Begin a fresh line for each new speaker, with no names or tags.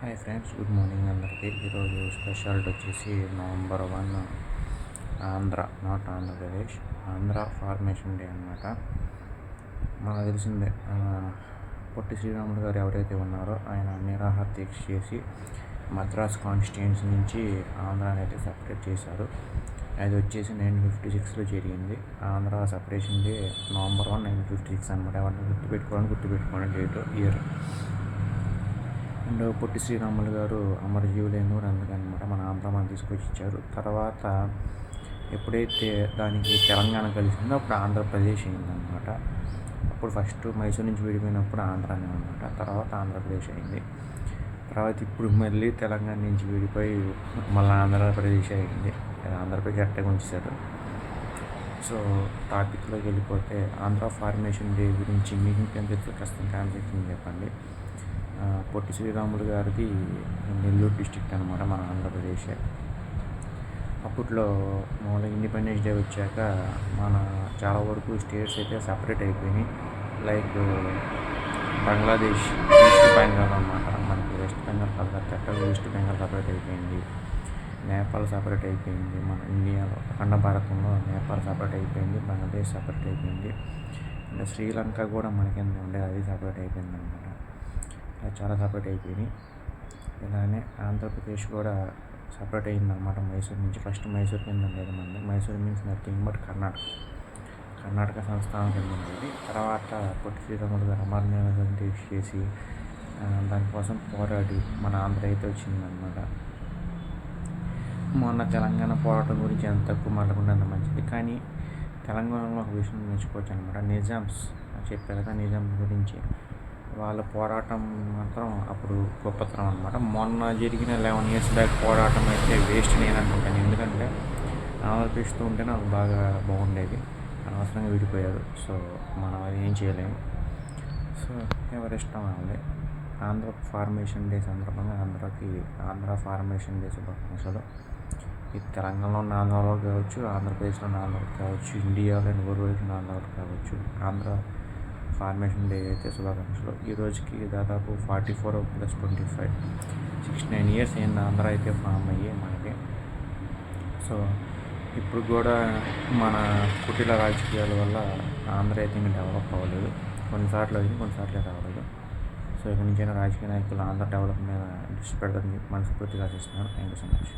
Hi friends, good morning అందరికీ. ఈరోజు speciality వచ్చేసి November 1 Andhra, not Andhra Pradesh, Andhra formation day అనమాట. మనకు తెలిసిందే, పొట్టి శ్రీరాములు గారు ఎవరైతే ఉన్నారో ఆయన నిరాహార దీక్ష చేసి మద్రాస్ కాన్స్టిట్యుయెన్సీ నుంచి ఆంధ్రాని అయితే సపరేట్ చేశారు. అది వచ్చేసి 1956లో జరిగింది. ఆంధ్ర సపరేషన్ డే November 1, 1956 అనమాట. ఎవరిని గుర్తుపెట్టుకోండి date, year. And Potti Sriramulu గారు అమరజీవులైన అందుకనమాట మన ఆంధ్ర మనం తీసుకొచ్చి ఇచ్చారు. తర్వాత ఎప్పుడైతే దానికి తెలంగాణ కలిసిందో అప్పుడు ఆంధ్రప్రదేశ్ అయిందనమాట. అప్పుడు ఫస్ట్ మైసూర్ నుంచి విడిపోయినప్పుడు ఆంధ్రానే అనమాట, తర్వాత ఆంధ్రప్రదేశ్ అయింది. తర్వాత ఇప్పుడు మళ్ళీ తెలంగాణ నుంచి విడిపోయి మళ్ళీ ఆంధ్రప్రదేశ్ అయింది. ఆంధ్రప్రదేశ్ అట్టే ఉంచారు. సో టాపిక్లోకి వెళ్ళిపోతే ఆంధ్ర ఫార్మేషన్ డే గురించి మీకు ఇంకేం తెలుసు ఖచ్చితంగా కామెంట్ సెక్షన్లో చెప్పండి. పొట్టి శ్రీరాములు గారిది నెల్లూరు డిస్టిక్ అనమాట, మన ఆంధ్రప్రదేశ్. అప్పట్లో మామూలుగా ఇండిపెండెన్స్ డే వచ్చాక మన చాలా వరకు స్టేట్స్ అయితే సపరేట్ అయిపోయినాయి. లైక్ బంగ్లాదేశ్, ఈస్ట్ బెంగాల్ అనమాట. మనకి west Bengal Calcutta, east Bengal separate అయిపోయింది. నేపాల్ సపరేట్ అయిపోయింది. మన ఇండియాలో అఖండ భారతంలో నేపాల్ సపరేట్ అయిపోయింది, బంగ్లాదేశ్ సపరేట్ అయిపోయింది. ఇంకా శ్రీలంక కూడా మనకి ఉండేది, అది సపరేట్ అయిపోయింది అనమాట. చాలా సపరేట్ అయిపోయినాయి. ఇలానే ఆంధ్రప్రదేశ్ కూడా సపరేట్ అయిందన్నమాట మైసూర్ నుంచి. ఫస్ట్ మైసూర్ కింద ఉండేది మనది. Mysore means nothing but Karnataka సంస్థానం కింద ఉండేది. తర్వాత పొట్టి శ్రీరాములు గారు అమరనాథ దీక్ష చేసి దానికోసం పోరాడి మన ఆంధ్ర అయితే వచ్చిందనమాట. మొన్న తెలంగాణ పోరాటం గురించి ఎంత తక్కువ మాట్లాడకుండా అంత మంచిది. కానీ తెలంగాణలో ఒక విషయం నేర్చుకోవచ్చు అనమాట. నిజామ్స్ చెప్పారు కదా, నిజాం గురించి వాళ్ళ పోరాటం మాత్రం అప్పుడు గొప్పతనం అనమాట. మొన్న జరిగిన 11 years బ్యాక్ పోరాటం అయితే వేస్ట్ నేను అనుకుంటాను. ఎందుకంటే ఆంధ్రప్రదేశ్తో ఉంటేనే అది బాగా బాగుండేది. అనవసరంగా విడిపోయారు. సో మనం అది ఏం చేయలేము. సో ఎవరిష్టం వాళ్ళే. ఆంధ్ర ఫార్మేషన్ డే సందర్భంగా ఆంధ్ర ఫార్మేషన్ డే శుభాకాంక్షలు. ఇది తెలంగాణలో ఉన్న ఆంధ్రలో కావచ్చు, ఆంధ్రప్రదేశ్లో ఉన్న ఆంధ్రలో కావచ్చు, ఇండియాలో వరల్డ్ ఉన్న ఆంధ్రలో కావచ్చు, ఆంధ్ర ఫార్మేషన్ డే అయితే శుభాకాంక్షలు. ఈ రోజుకి దాదాపు 44 + 25 69 years అయింది ఆంధ్ర అయితే ఫామ్ అయ్యి మనకి. సో ఇప్పుడు కూడా మన కుటిల రాజకీయాల వల్ల ఆంధ్ర అయితే ఇంకా డెవలప్ అవ్వలేదు. కొన్నిసార్లు అయింది, కొన్నిసార్లు రావలేదు. సో ఇక నుంచైనా రాజకీయ నాయకులు ఆంధ్ర డెవలప్ మీద దృష్టి పెడతారని మనస్ఫూర్తిగా ఆశిస్తున్నాను. Thank you so much.